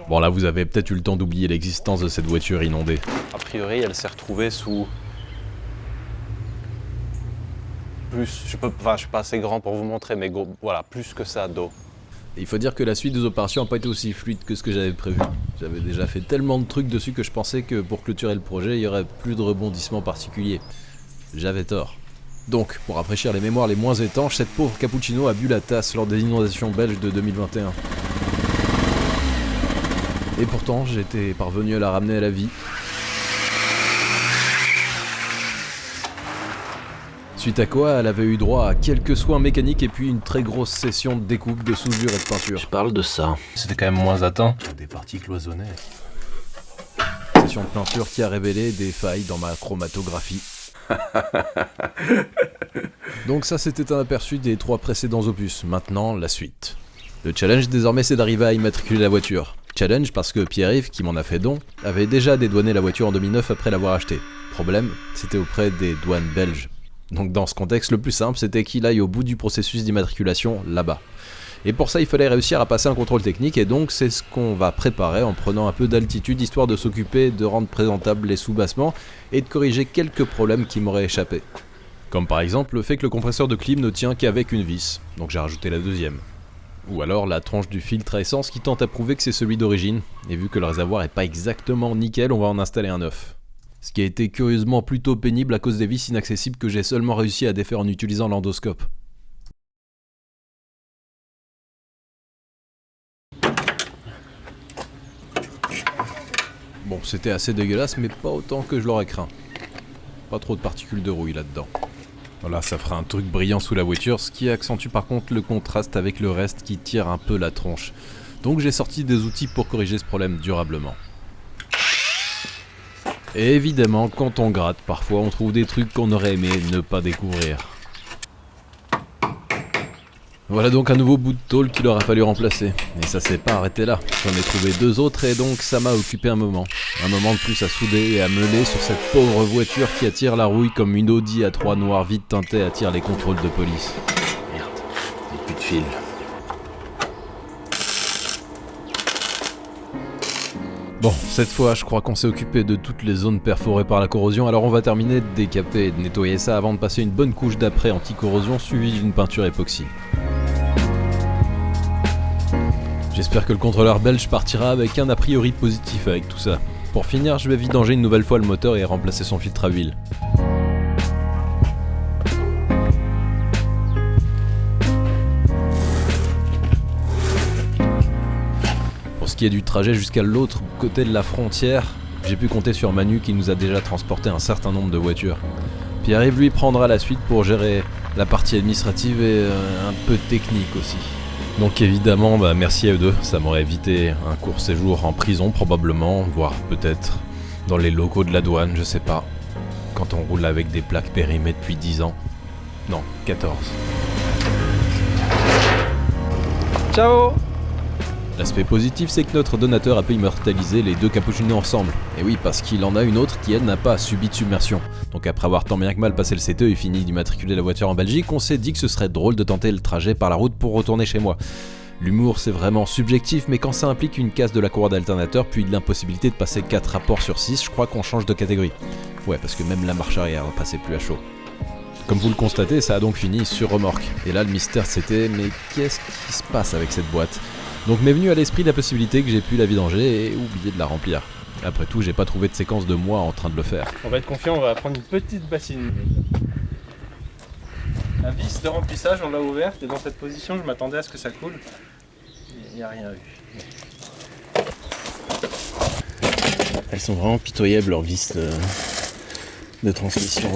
Bon là vous avez peut-être eu le temps d'oublier l'existence de cette voiture inondée. A priori, elle s'est retrouvée sous... je suis pas assez grand pour vous montrer, mais voilà, plus que ça d'eau. Et il faut dire que la suite des opérations n'a pas été aussi fluide que ce que j'avais prévu. J'avais déjà fait tellement de trucs dessus que je pensais que pour clôturer le projet, il y aurait plus de rebondissements particuliers. J'avais tort. Donc, pour rafraîchir les mémoires les moins étanches, cette pauvre Cappuccino a bu la tasse lors des inondations belges de 2021. Et pourtant, j'étais parvenu à la ramener à la vie. Suite à quoi, elle avait eu droit à quelques soins mécaniques et puis une très grosse session de découpe, de soudure et de peinture. Je parle de ça. C'était quand même moins atteint. Des parties cloisonnées. Session de peinture qui a révélé des failles dans ma chromatographie. Donc ça, c'était un aperçu des 3 précédents opus. Maintenant, la suite. Le challenge désormais, c'est d'arriver à immatriculer la voiture. Challenge parce que Pierre-Yves, qui m'en a fait don, avait déjà dédouané la voiture en 2009 après l'avoir achetée. Problème, c'était auprès des douanes belges. Donc dans ce contexte, le plus simple, c'était qu'il aille au bout du processus d'immatriculation là-bas. Et pour ça, il fallait réussir à passer un contrôle technique, et donc c'est ce qu'on va préparer en prenant un peu d'altitude, histoire de s'occuper de rendre présentables les soubassements et de corriger quelques problèmes qui m'auraient échappé. Comme par exemple le fait que le compresseur de clim ne tient qu'avec une vis, donc j'ai rajouté la deuxième. Ou alors la tranche du filtre à essence qui tente à prouver que c'est celui d'origine, et vu que le réservoir est pas exactement nickel, on va en installer un neuf. Ce qui a été curieusement plutôt pénible à cause des vis inaccessibles que j'ai seulement réussi à défaire en utilisant l'endoscope. Bon, c'était assez dégueulasse, mais pas autant que je l'aurais craint. Pas trop de particules de rouille là-dedans. Voilà, ça fera un truc brillant sous la voiture, ce qui accentue par contre le contraste avec le reste qui tire un peu la tronche. Donc j'ai sorti des outils pour corriger ce problème durablement. Et évidemment, quand on gratte, parfois on trouve des trucs qu'on aurait aimé ne pas découvrir. Voilà donc un nouveau bout de tôle qu'il aura fallu remplacer. Et ça s'est pas arrêté là. J'en ai trouvé 2 autres et donc ça m'a occupé un moment. Un moment de plus à souder et à meuler sur cette pauvre voiture qui attire la rouille comme une Audi A3 noire vite teintée attire les contrôles de police. Merde, il n'y a plus de fil. Bon, cette fois, je crois qu'on s'est occupé de toutes les zones perforées par la corrosion, alors on va terminer de décaper et de nettoyer ça avant de passer une bonne couche d'après anti-corrosion suivie d'une peinture époxy. J'espère que le contrôleur belge partira avec un a priori positif avec tout ça. Pour finir, je vais vidanger une nouvelle fois le moteur et remplacer son filtre à huile. Pour ce qui est du trajet jusqu'à l'autre côté de la frontière, j'ai pu compter sur Manu qui nous a déjà transporté un certain nombre de voitures. Pierre-Yves lui prendra la suite pour gérer la partie administrative et un peu technique aussi. Donc évidemment, merci à eux deux, ça m'aurait évité un court séjour en prison probablement, voire peut-être dans les locaux de la douane, je sais pas. Quand on roule avec des plaques périmées depuis 10 ans. Non, 14. Ciao! L'aspect positif, c'est que notre donateur a pu immortaliser les 2 Cappuccino ensemble. Et oui, parce qu'il en a une autre qui, elle, n'a pas subi de submersion. Donc après avoir tant bien que mal passé le CTE et fini d'immatriculer la voiture en Belgique, on s'est dit que ce serait drôle de tenter le trajet par la route pour retourner chez moi. L'humour, c'est vraiment subjectif, mais quand ça implique une casse de la courroie d'alternateur, puis l'impossibilité de passer 4 rapports sur 6, je crois qu'on change de catégorie. Ouais, parce que même la marche arrière ne passait plus à chaud. Comme vous le constatez, ça a donc fini sur remorque. Et là, le mystère c'était, mais qu'est-ce qui se passe avec cette boîte ? Donc m'est venue à l'esprit la possibilité que j'ai pu la vidanger et oublier de la remplir. Après tout, j'ai pas trouvé de séquence de moi en train de le faire. On va être confiant, on va prendre une petite bassine. La vis de remplissage, on l'a ouverte et dans cette position, je m'attendais à ce que ça coule. Il n'y a rien eu. Elles sont vraiment pitoyables, leurs vis de transmission.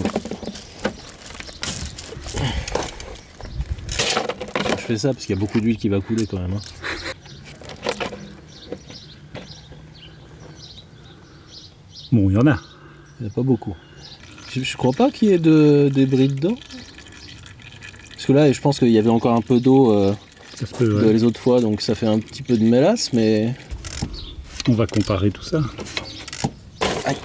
Je fais ça parce qu'il y a beaucoup d'huile qui va couler quand même. Bon, il y en a. Il n'y en a pas beaucoup. Je crois pas qu'il y ait de débris dedans. Parce que là, je pense qu'il y avait encore un peu d'eau Ça se peut, ouais. les autres fois, donc ça fait un petit peu de mélasse, mais... On va comparer tout ça. Aïe.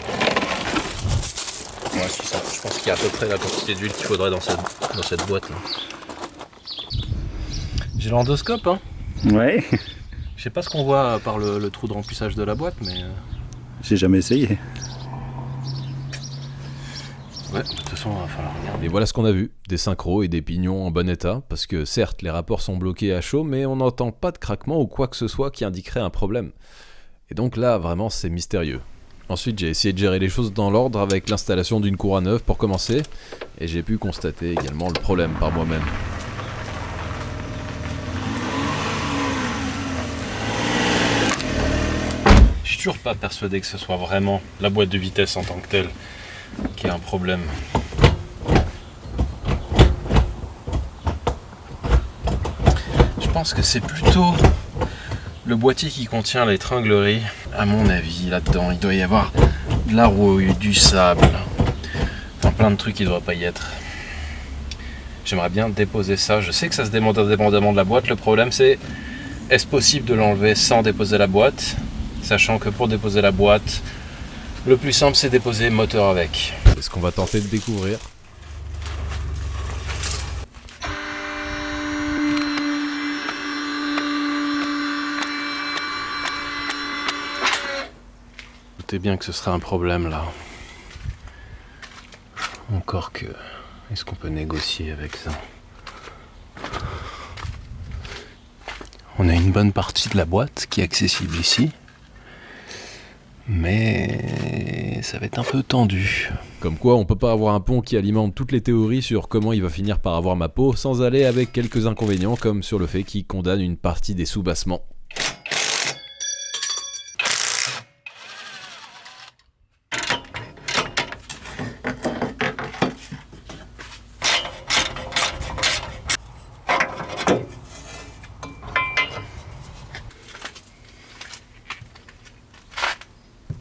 Ouais, c'est ça. Je pense qu'il y a à peu près la quantité d'huile qu'il faudrait dans cette boîte. Là. J'ai l'endoscope, hein. Ouais. sais pas ce qu'on voit par le trou de remplissage de la boîte, mais... J'ai jamais essayé. Ouais, de toute façon, il va falloir regarder. Et voilà ce qu'on a vu, des synchros et des pignons en bon état, parce que certes les rapports sont bloqués à chaud, mais on n'entend pas de craquement ou quoi que ce soit qui indiquerait un problème. Et donc là, vraiment, c'est mystérieux. Ensuite, j'ai essayé de gérer les choses dans l'ordre avec l'installation d'une cour à neuf pour commencer, et j'ai pu constater également le problème par moi-même. Je suis toujours pas persuadé que ce soit vraiment la boîte de vitesse en tant que telle qui a un problème. Je pense que c'est plutôt le boîtier qui contient l'étranglerie. À mon avis, là-dedans, il doit y avoir de la rouille, du sable, enfin plein de trucs qui ne devraient pas y être. J'aimerais bien déposer ça. Je sais que ça se démonte indépendamment de la boîte. Le problème, c'est est-ce possible de l'enlever sans déposer la boîte, sachant que pour déposer la boîte, le plus simple, c'est déposer le moteur avec. C'est ce qu'on va tenter de découvrir. Doutez bien que ce serait un problème là. Encore que... Est-ce qu'on peut négocier avec ça? On a une bonne partie de la boîte qui est accessible ici. Mais ça va être un peu tendu. Comme quoi, on peut pas avoir un pont qui alimente toutes les théories sur comment il va finir par avoir ma peau sans aller avec quelques inconvénients comme sur le fait qu'il condamne une partie des sous-bassements.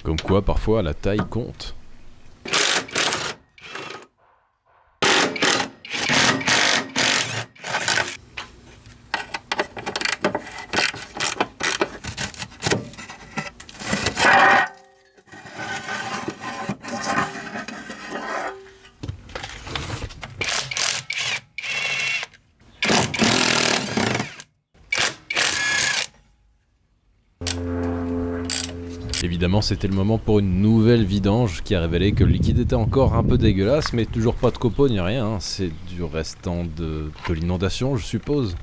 Comme quoi, parfois, la taille compte. Évidemment, c'était le moment pour une nouvelle vidange qui a révélé que le liquide était encore un peu dégueulasse, mais toujours pas de copeaux ni rien, hein. C'est du restant de l'inondation, je suppose.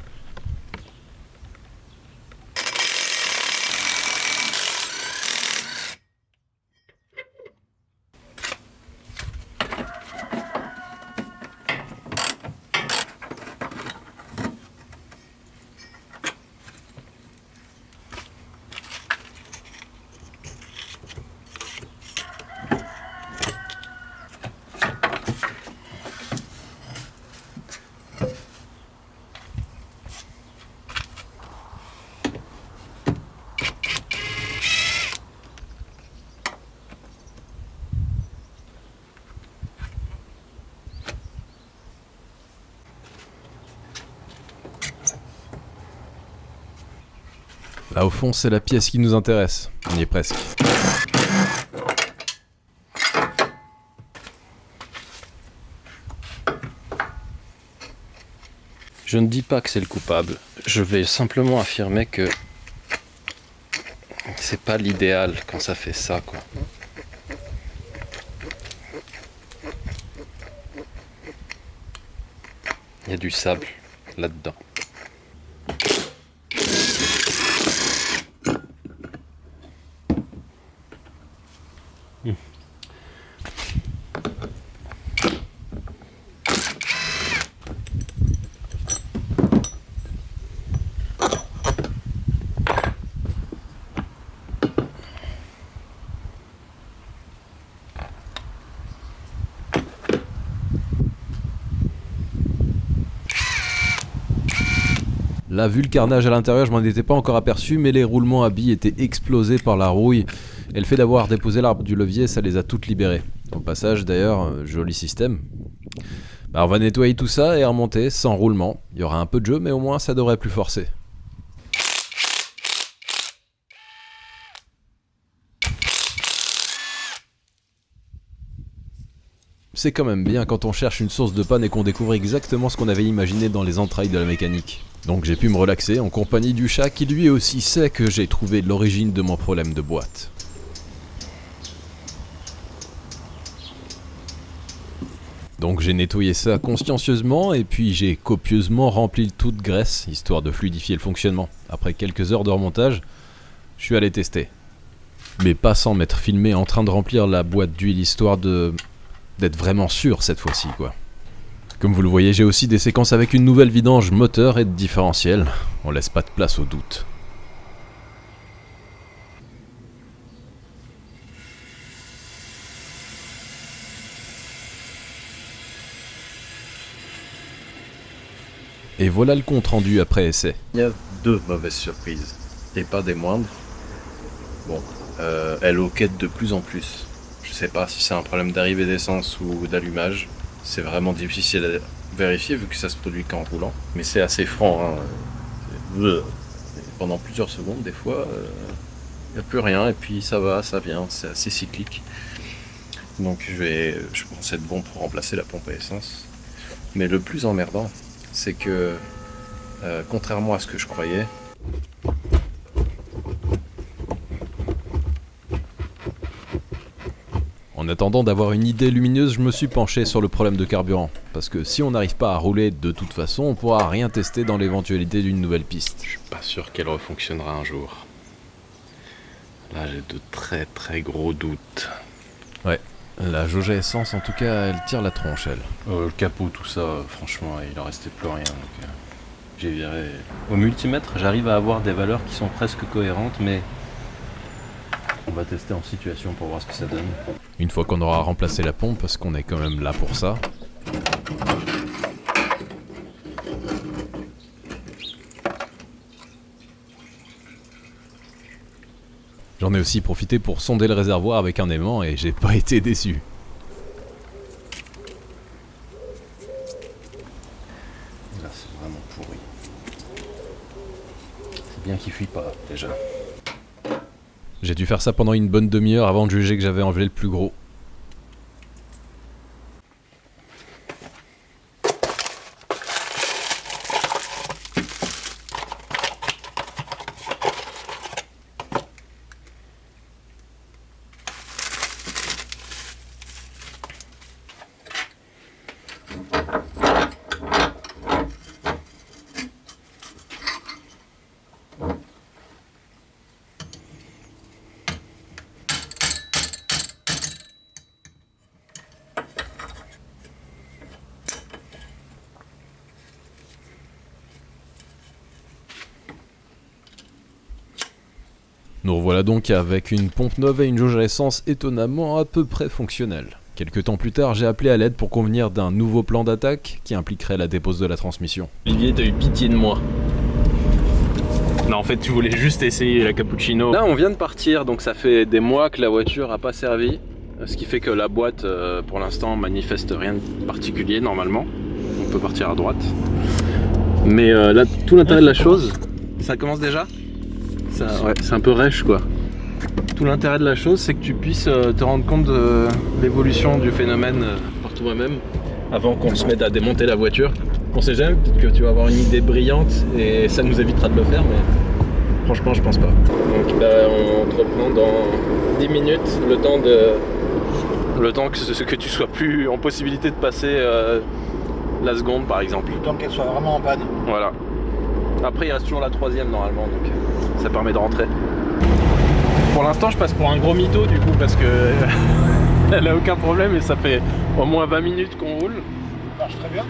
Là au fond, c'est la pièce qui nous intéresse. On y est presque. Je ne dis pas que c'est le coupable. Je vais simplement affirmer que c'est pas l'idéal quand ça fait ça, quoi. Il y a du sable là-dedans. Là, vu le carnage à l'intérieur, je m'en étais pas encore aperçu, mais les roulements à billes étaient explosés par la rouille. Et le fait d'avoir déposé l'arbre du levier, ça les a toutes libérées. Au passage, d'ailleurs, joli système. Bah, on va nettoyer tout ça et remonter sans roulement. Il y aura un peu de jeu, mais au moins ça devrait plus forcer. C'est quand même bien quand on cherche une source de panne et qu'on découvre exactement ce qu'on avait imaginé dans les entrailles de la mécanique. Donc j'ai pu me relaxer en compagnie du chat qui lui aussi sait que j'ai trouvé l'origine de mon problème de boîte. Donc j'ai nettoyé ça consciencieusement et puis j'ai copieusement rempli le tout de graisse, histoire de fluidifier le fonctionnement. Après quelques heures de remontage, je suis allé tester. Mais pas sans m'être filmé en train de remplir la boîte d'huile, histoire d'être vraiment sûr cette fois-ci, quoi. Comme vous le voyez, j'ai aussi des séquences avec une nouvelle vidange moteur et de différentiel. On laisse pas de place au doute. Et voilà le compte rendu après essai. Il y a 2 mauvaises surprises, et pas des moindres. Bon, elle hoquette de plus en plus. Je sais pas si c'est un problème d'arrivée d'essence ou d'allumage. C'est vraiment difficile à vérifier vu que ça se produit qu'en roulant. Mais c'est assez franc. Pendant plusieurs secondes, des fois, il n'y a plus rien et puis ça va, ça vient. C'est assez cyclique. Donc je pense être bon pour remplacer la pompe à essence. Mais le plus emmerdant, c'est que, contrairement à ce que je croyais, En attendant d'avoir une idée lumineuse, je me suis penché sur le problème de carburant. Parce que si on n'arrive pas à rouler de toute façon, on pourra rien tester dans l'éventualité d'une nouvelle piste. je suis pas sûr qu'elle refonctionnera un jour. Là, j'ai de très très gros doutes. La jauge à essence, en tout cas, elle tire la tronche, elle. Le capot, tout ça, franchement, il en restait plus rien. Donc, j'ai viré. Au multimètre, j'arrive à avoir des valeurs qui sont presque cohérentes, mais on va tester en situation pour voir ce que ça donne. Une fois qu'on aura remplacé la pompe, parce qu'on est quand même là pour ça. J'en ai aussi profité pour sonder le réservoir avec un aimant et j'ai pas été déçu. Là, c'est vraiment pourri. C'est bien qu'il fuit pas, déjà. J'ai dû faire ça pendant une bonne demi-heure avant de juger que j'avais enlevé le plus gros. Nous revoilà donc avec une pompe neuve et une jauge à essence étonnamment à peu près fonctionnelle. Quelques temps plus tard, j'ai appelé à l'aide pour convenir d'un nouveau plan d'attaque qui impliquerait la dépose de la transmission. Olivier, t'as eu pitié de moi. Non, en fait, tu voulais juste essayer la cappuccino. Là, on vient de partir, donc ça fait des mois que la voiture a pas servi. Ce qui fait que la boîte, pour l'instant, manifeste rien de particulier, normalement. On peut partir à droite. Mais là, tout l'intérêt de la chose... Ça commence déjà ? Ouais, c'est un peu rêche, quoi. Tout l'intérêt de la chose, c'est que tu puisses te rendre compte de l'évolution du phénomène par toi-même avant qu'on se mette à démonter la voiture. On sait jamais, peut-être que tu vas avoir une idée brillante et ça nous évitera de le faire, mais franchement, je pense pas. Donc on te reprend dans 10 minutes, le temps que tu sois plus en possibilité de passer la seconde, par exemple. Le temps qu'elle soit vraiment en panne. Voilà. Après, il reste toujours la 3ème normalement, donc ça permet de rentrer. Pour l'instant, je passe pour un gros mytho du coup, parce que elle a aucun problème et ça fait au moins 20 minutes qu'on roule. Ça marche très bien.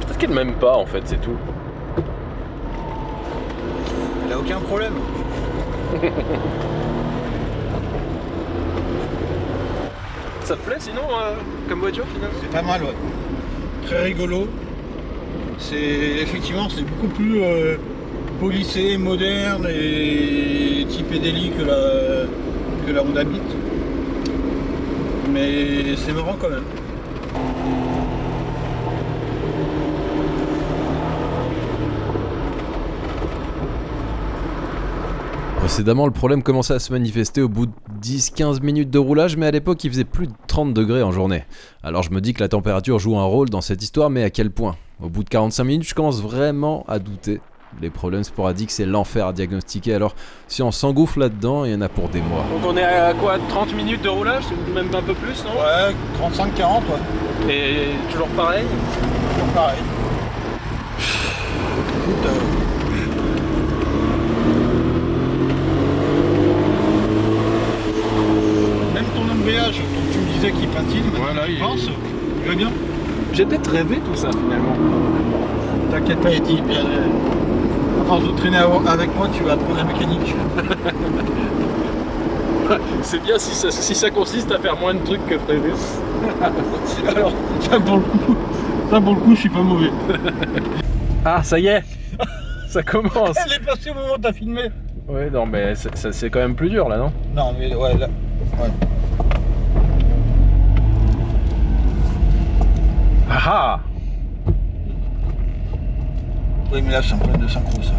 Peut-être qu'elle m'aime pas en fait, c'est tout. Elle a aucun problème. Ça te plaît sinon comme voiture finalement? C'est pas mal, ouais. Très rigolo. Effectivement, c'est beaucoup plus polissé, moderne et typé délit que la Honda Beat. Mais c'est marrant quand même. Précédemment, le problème commençait à se manifester au bout de 10-15 minutes de roulage, mais à l'époque il faisait plus de 30 degrés en journée. Alors je me dis que la température joue un rôle dans cette histoire, mais à quel point? Au bout de 45 minutes, je commence vraiment à douter. Les problèmes sporadiques, c'est l'enfer à diagnostiquer, alors si on s'engouffre là-dedans, il y en a pour des mois. Donc on est à quoi, 30 minutes de roulage? Même un peu plus, non? Ouais, 35-40, ouais. Et toujours pareil? Toujours pareil. Écoute, même ton embrayage, dont tu me disais qu'il patine, Voilà, tu penses, il va bien. J'ai peut-être rêvé tout ça finalement. T'inquiète pas, Eddie, bien. À force de traîner avec moi, tu vas apprendre la mécanique. C'est bien si ça consiste à faire moins de trucs que prévu. Alors, ça pour le coup, je suis pas mauvais. Ah, ça y est. Ça commence. Elle est passée au moment où t'as filmé. Ouais, non, mais c'est quand même plus dur là, non? Non, mais ouais, là. Ouais. Ah ah. Oui, mais là, c'est un problème de synchro, ça.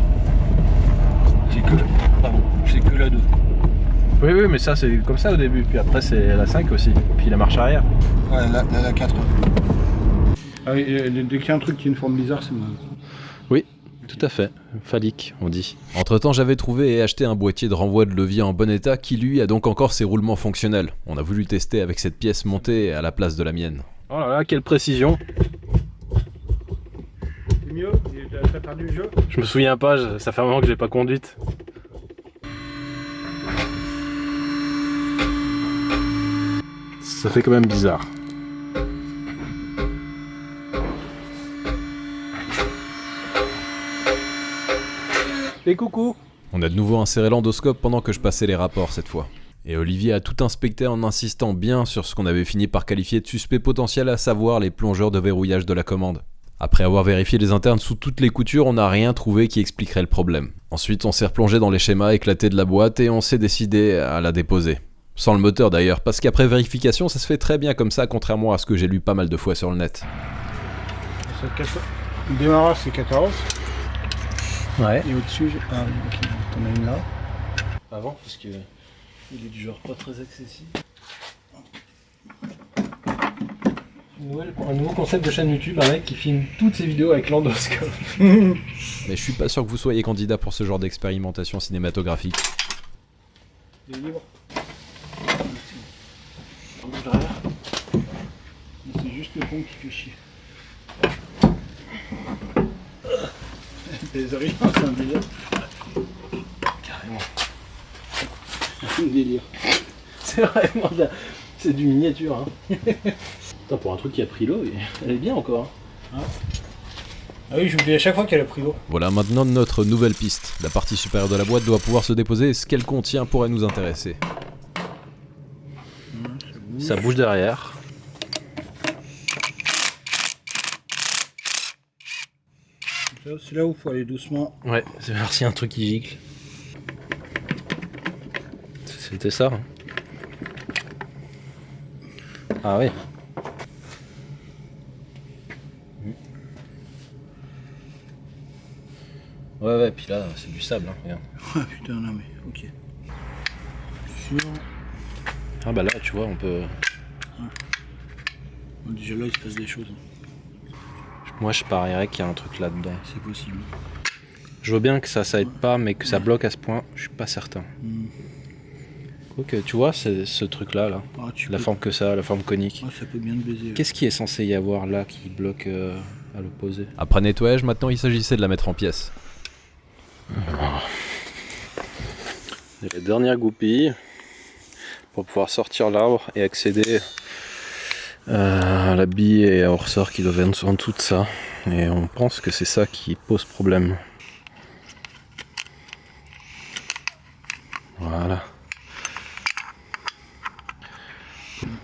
C'est que la 2. Oui, mais ça c'est comme ça au début, puis après c'est la 5 aussi, puis la marche arrière. Ouais, là, la 4. Ah oui, dès qu'il y a un truc qui a une forme bizarre, c'est mal. Oui, tout à fait. Phallique, on dit. Entre-temps, j'avais trouvé et acheté un boîtier de renvoi de levier en bon état qui, lui, a donc encore ses roulements fonctionnels. On a voulu tester avec cette pièce montée à la place de la mienne. Oh là là, quelle précision. C'est mieux? T'as perdu le jeu? Je me souviens pas, ça fait un moment que j'ai pas conduite. Ça fait quand même bizarre. Et coucou. On a de nouveau inséré l'endoscope pendant que je passais les rapports cette fois. Et Olivier a tout inspecté en insistant bien sur ce qu'on avait fini par qualifier de suspect potentiel, à savoir les plongeurs de verrouillage de la commande. Après avoir vérifié les internes sous toutes les coutures, on n'a rien trouvé qui expliquerait le problème. Ensuite, on s'est replongé dans les schémas éclatés de la boîte et on s'est décidé à la déposer. Sans le moteur d'ailleurs, parce qu'après vérification, ça se fait très bien comme ça, contrairement à ce que j'ai lu pas mal de fois sur le net. Le démarrage, c'est 14. Ouais. Et au-dessus, ah, ok, t'en as une là. Avant, parce que il est du genre pas très accessible. Un nouveau concept de chaîne YouTube, un mec qui filme toutes ses vidéos avec l'endoscope. Mais je suis pas sûr que vous soyez candidat pour ce genre d'expérimentation cinématographique. Il est libre. C'est juste le pont qui fait chier. Les origines, c'est un délire. Carrément. C'est un délire. C'est vraiment c'est du miniature. Hein. Putain, pour un truc qui a pris l'eau, elle est bien encore. Hein. Ah oui, je vous dis à chaque fois qu'elle a pris l'eau. Voilà maintenant notre nouvelle piste. La partie supérieure de la boîte doit pouvoir se déposer et ce qu'elle contient pourrait nous intéresser. Ça bouge derrière. C'est là où il faut aller doucement. Ouais, c'est voir s'il y a un truc qui gicle. C'était ça. Hein. Ah oui. Ouais, puis là, c'est du sable, hein, regarde. Ah putain, non mais, ok. Sûr. Ah bah là, tu vois, on peut... Bon, déjà là, il se passe des choses. Moi, je parierais qu'il y a un truc là-dedans. C'est possible. Je veux bien que ça aide pas, mais que ça bloque à ce point, je suis pas certain. Quoique, tu vois, c'est ce truc-là, là. Ah, La forme que ça, la forme conique. Ah, ça peut bien te baiser. Qu'est-ce qui est censé y avoir là qui bloque à l'opposé? Après nettoyage, maintenant il s'agissait de la mettre en pièces. Et la dernière goupille pour pouvoir sortir l'arbre et accéder à la bille et au ressort qui doivent être en dessous de ça. Et on pense que c'est ça qui pose problème. Voilà.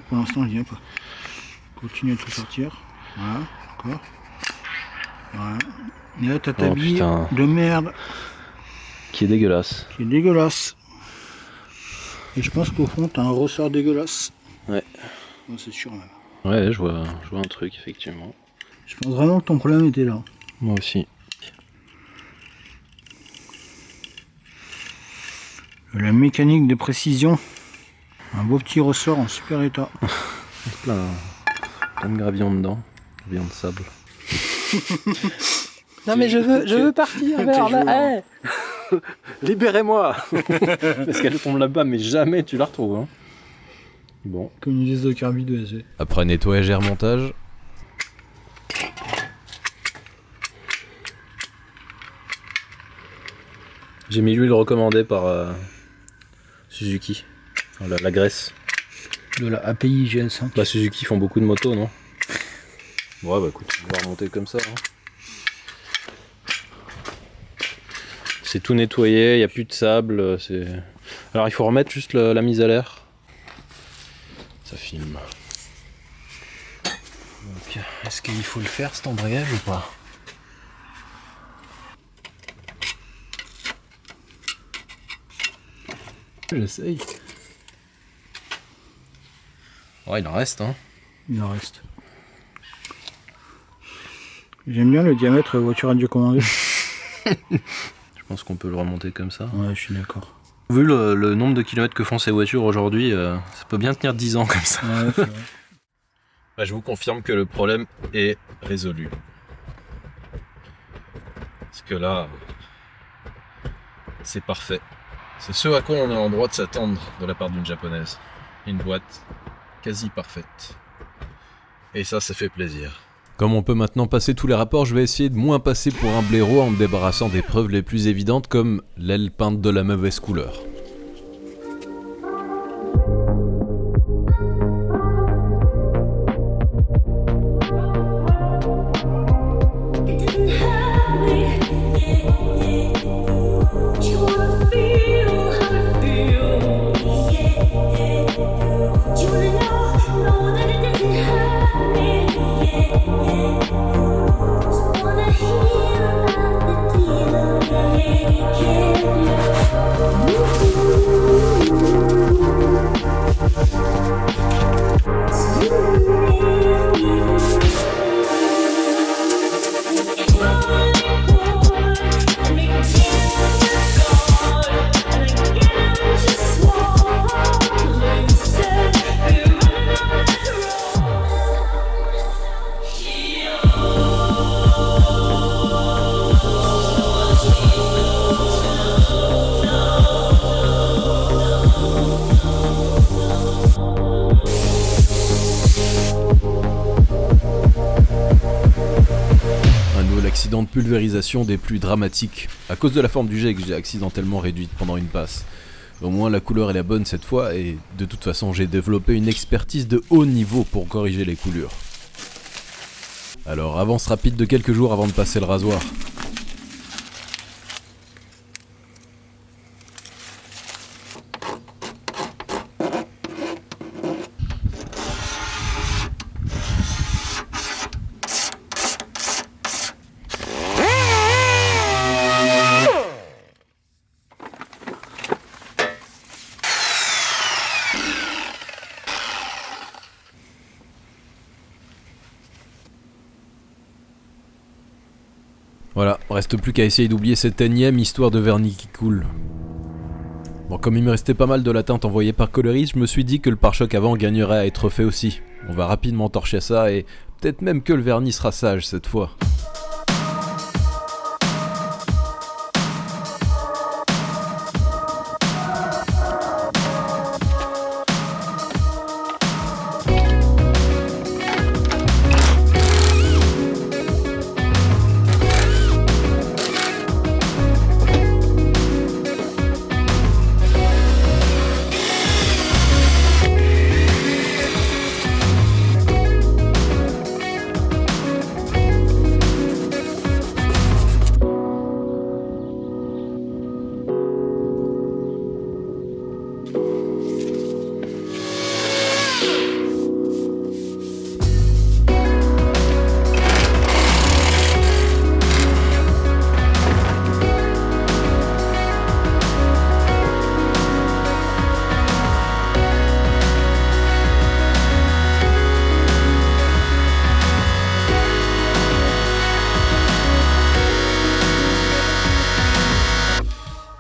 Pour l'instant, je viens pas. Continue à tout sortir. Voilà, d'accord. Voilà. Et là, t'as ta Oh, bille putain. de merde Qui est dégueulasse. qui est dégueulasse. Et je pense qu'au fond, t'as un ressort dégueulasse. Ouais. Non, c'est sûr, même. Ouais, je vois un truc, effectivement. Je pense vraiment que ton problème était là. Moi aussi. La mécanique de précision. Un beau petit ressort en super état. Plein de gravillon dedans. Gravillon de sable. Non mais je veux partir vers là. Hey Libérez-moi. Parce qu'elle tombe là-bas, mais jamais tu la retrouves. Hein. Bon. Comme une liste de carbide de SV. Après nettoyage et remontage, J'ai mis l'huile recommandée par Suzuki. Enfin, la graisse. De la API GS5. Bah Suzuki font beaucoup de motos, non? Ouais bah écoute, on va remonter comme ça. Hein. C'est tout nettoyé, il n'y a plus de sable. Alors il faut remettre juste la mise à l'air. Ça filme. Donc, est-ce qu'il faut le faire cet embrayage ou pas? j'essaye. Ouais, il en reste, hein. Il en reste. J'aime bien le diamètre voiture radiocommandée. Je pense qu'on peut le remonter comme ça. Ouais, je suis d'accord. Vu le nombre de kilomètres que font ces voitures aujourd'hui, ça peut bien tenir 10 ans comme ça. Ouais, c'est vrai. Bah, je vous confirme que le problème est résolu. Parce que là, c'est parfait. C'est ce à quoi on est en droit de s'attendre de la part d'une japonaise. Une boîte quasi parfaite. Et ça fait plaisir. Comme on peut maintenant passer tous les rapports, je vais essayer de moins passer pour un blaireau en me débarrassant des preuves les plus évidentes comme l'aile peinte de la mauvaise couleur. De pulvérisation des plus dramatiques, à cause de la forme du jet que j'ai accidentellement réduite pendant une passe. Au moins la couleur est la bonne cette fois et de toute façon j'ai développé une expertise de haut niveau pour corriger les coulures. Alors avance rapide de quelques jours avant de passer le rasoir. Voilà, reste plus qu'à essayer d'oublier cette énième histoire de vernis qui coule. Bon, comme il me restait pas mal de la teinte envoyée par Coloris, je me suis dit que le pare-choc avant gagnerait à être fait aussi. On va rapidement torcher ça et peut-être même que le vernis sera sage cette fois.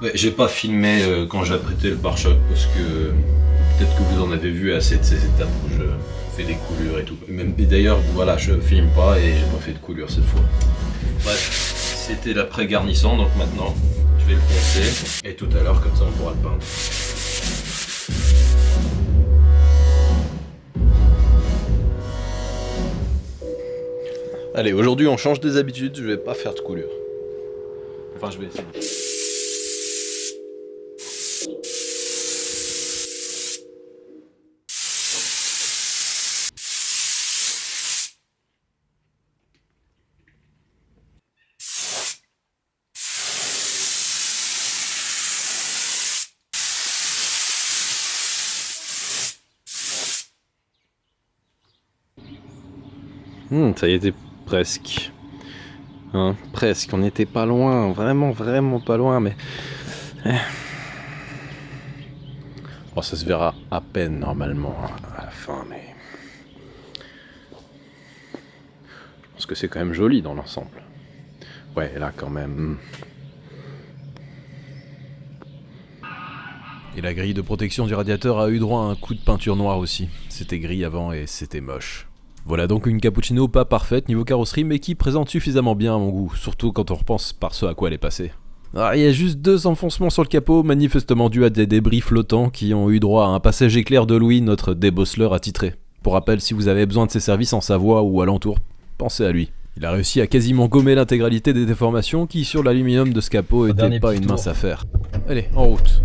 Ouais, j'ai pas filmé quand j'ai apprêté le pare-choc parce que Peut-être que vous en avez vu assez de ces étapes où je fais des coulures et tout. Et d'ailleurs, voilà, je filme pas et j'ai pas fait de coulure cette fois. Bref, c'était l'après-garnissant, donc maintenant, je vais le poncer. Et tout à l'heure, comme ça, on pourra le peindre. Allez, aujourd'hui, on change des habitudes, je vais pas faire de coulure. Enfin, je vais essayer. Ça y était presque. Hein, presque, on n'était pas loin, vraiment pas loin, mais... Oh, ça se verra à peine normalement à la fin, mais... Je pense que c'est quand même joli dans l'ensemble. Ouais, là quand même... Et la grille de protection du radiateur a eu droit à un coup de peinture noire aussi. C'était gris avant et c'était moche. Voilà donc une cappuccino pas parfaite niveau carrosserie, mais qui présente suffisamment bien à mon goût, surtout quand on repense par ce à quoi elle est passée. Alors, il y a juste 2 enfoncements sur le capot, manifestement dus à des débris flottants qui ont eu droit à un passage éclair de Louis, notre débosseleur attitré. Pour rappel, si vous avez besoin de ses services en Savoie ou alentour, pensez à lui. Il a réussi à quasiment gommer l'intégralité des déformations qui, sur l'aluminium de ce capot, n'étaient pas une mince affaire. Allez, en route.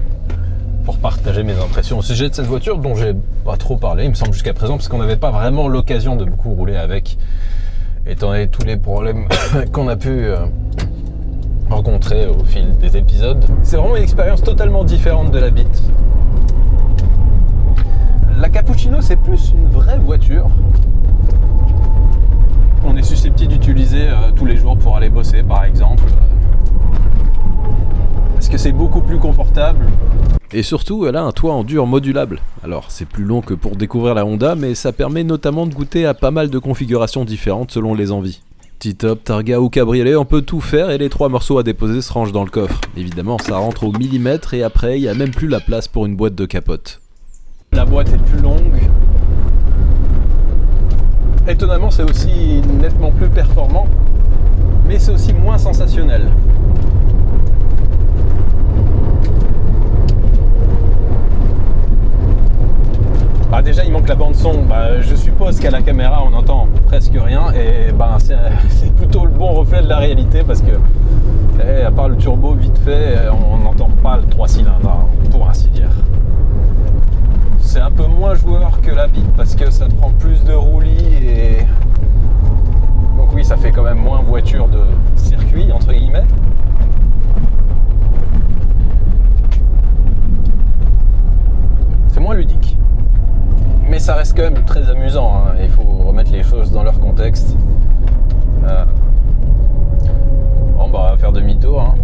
Pour partager mes impressions au sujet de cette voiture dont j'ai pas trop parlé, il me semble, jusqu'à présent, parce qu'on n'avait pas vraiment l'occasion de beaucoup rouler avec, étant donné tous les problèmes qu'on a pu rencontrer au fil des épisodes. C'est vraiment une expérience totalement différente de la Beat. La Cappuccino, c'est plus une vraie voiture. On est susceptible d'utiliser tous les jours pour aller bosser, par exemple. Parce que c'est beaucoup plus confortable. Et surtout, elle a un toit en dur modulable. Alors, c'est plus long que pour découvrir la Honda, mais ça permet notamment de goûter à pas mal de configurations différentes selon les envies. T-top, targa ou cabriolet, on peut tout faire et les 3 morceaux à déposer se rangent dans le coffre. Évidemment, ça rentre au millimètre et après, il n'y a même plus la place pour une boîte de capote. La boîte est plus longue. Étonnamment, c'est aussi nettement plus performant, mais c'est aussi moins sensationnel. Bah déjà il manque la bande son, je suppose qu'à la caméra on n'entend presque rien et c'est plutôt le bon reflet de la réalité parce que à part le turbo vite fait on n'entend pas le 3 cylindres hein, pour ainsi dire. C'est un peu moins joueur que la Beat parce que ça te prend plus de roulis et donc oui ça fait quand même moins voiture de circuit entre guillemets. C'est moins ludique. Mais ça reste quand même très amusant, hein. Il faut remettre les choses dans leur contexte. Bon bah on va faire demi-tour. Hein.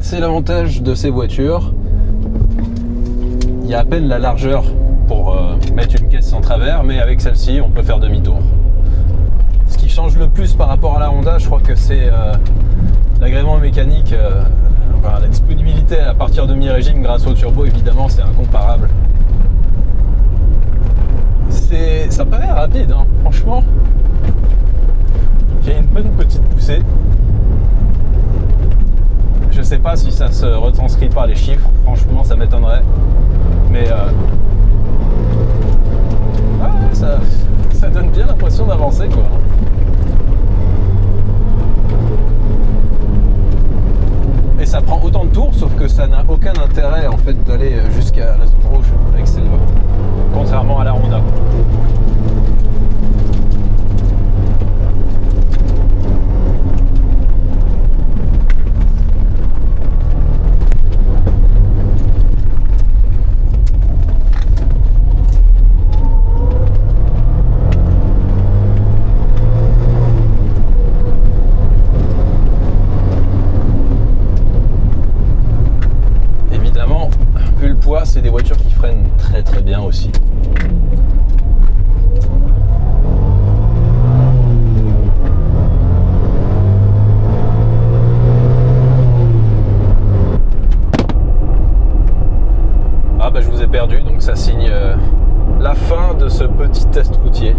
C'est l'avantage de ces voitures. Il y a à peine la largeur pour mettre une caisse en travers, mais avec celle-ci, on peut faire demi-tour. Ce qui change le plus par rapport à la Honda, je crois que c'est l'agrément mécanique, la disponibilité à partir de mi-régime grâce au turbo, évidemment, c'est incomparable. Ça paraît rapide, hein, franchement. Il y a une bonne petite poussée. Je sais pas si ça se retranscrit par les chiffres, franchement ça m'étonnerait. Mais ça donne bien l'impression d'avancer quoi. Et ça prend autant de tours, sauf que ça n'a aucun intérêt en fait d'aller jusqu'à la zone rouge avec ces voies, contrairement à la Honda. bien aussi. Ah bah je vous ai perdu, donc ça signe la fin de ce petit test routier.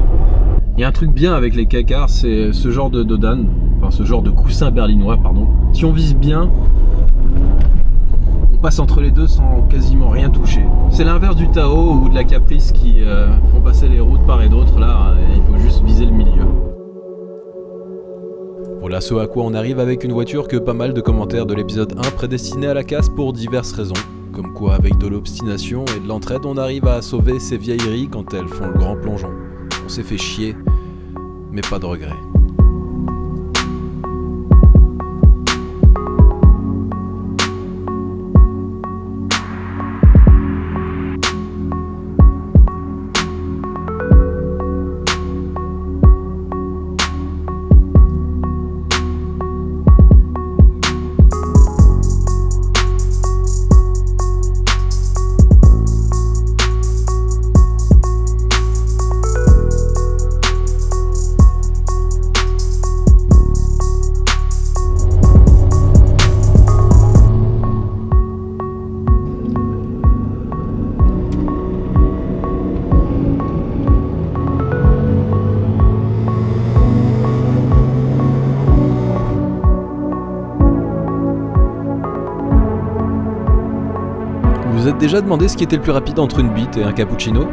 Il y a un truc bien avec les K-Cars, c'est ce genre de dodan, enfin ce genre de coussin berlinois, pardon. Si on vise bien, on passe entre les deux sans quasiment rien toucher. C'est l'inverse du Tao ou de la Caprice qui font passer les routes part et d'autre. Là, il faut juste viser le milieu. Voilà ce à quoi on arrive avec une voiture que pas mal de commentaires de l'épisode 1 prédestinait à la casse pour diverses raisons. Comme quoi, avec de l'obstination et de l'entraide, on arrive à sauver ces vieilleries quand elles font le grand plongeon. On s'est fait chier, mais pas de regret. Vous êtes déjà demandé ce qui était le plus rapide entre une bite et un cappuccino ? 2,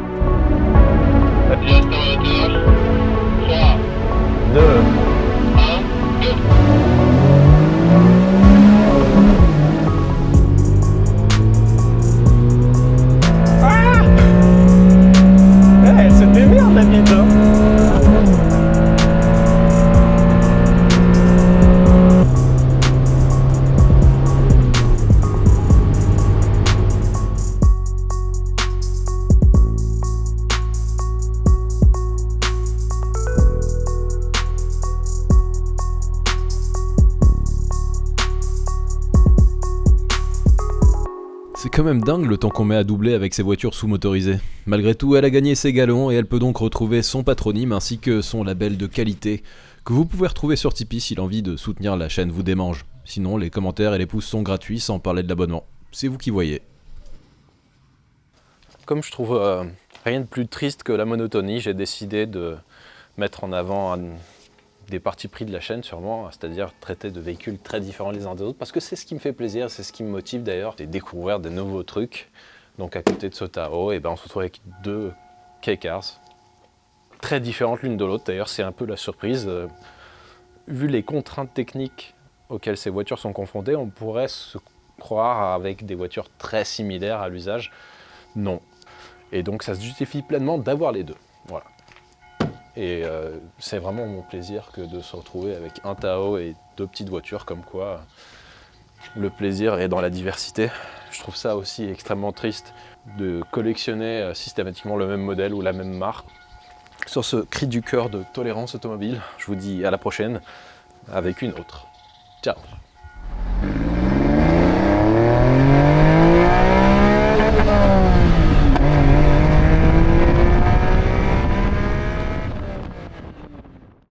1, c'est des merdes la bite, hein. C'est quand même dingue le temps qu'on met à doubler avec ces voitures sous-motorisées. Malgré tout, elle a gagné ses galons et elle peut donc retrouver son patronyme ainsi que son label de qualité, que vous pouvez retrouver sur Tipeee si l'envie de soutenir la chaîne vous démange. Sinon, les commentaires et les pouces sont gratuits sans parler de l'abonnement. C'est vous qui voyez. Comme je trouve rien de plus triste que la monotonie, j'ai décidé de mettre en avant des partis pris de la chaîne sûrement, c'est-à-dire traiter de véhicules très différents les uns des autres, parce que c'est ce qui me fait plaisir, c'est ce qui me motive d'ailleurs, c'est découvrir des nouveaux trucs. Donc à côté de ce Tao, on se retrouve avec deux K-Cars, très différentes l'une de l'autre, d'ailleurs c'est un peu la surprise. Vu les contraintes techniques auxquelles ces voitures sont confrontées, on pourrait se croire avec des voitures très similaires à l'usage. Non. Et donc ça se justifie pleinement d'avoir les deux. Voilà. Et c'est vraiment mon plaisir que de se retrouver avec un Tao et deux petites voitures, comme quoi le plaisir est dans la diversité. Je trouve ça aussi extrêmement triste de collectionner systématiquement le même modèle ou la même marque. Sur ce cri du cœur de tolérance automobile, je vous dis à la prochaine avec une autre. Ciao!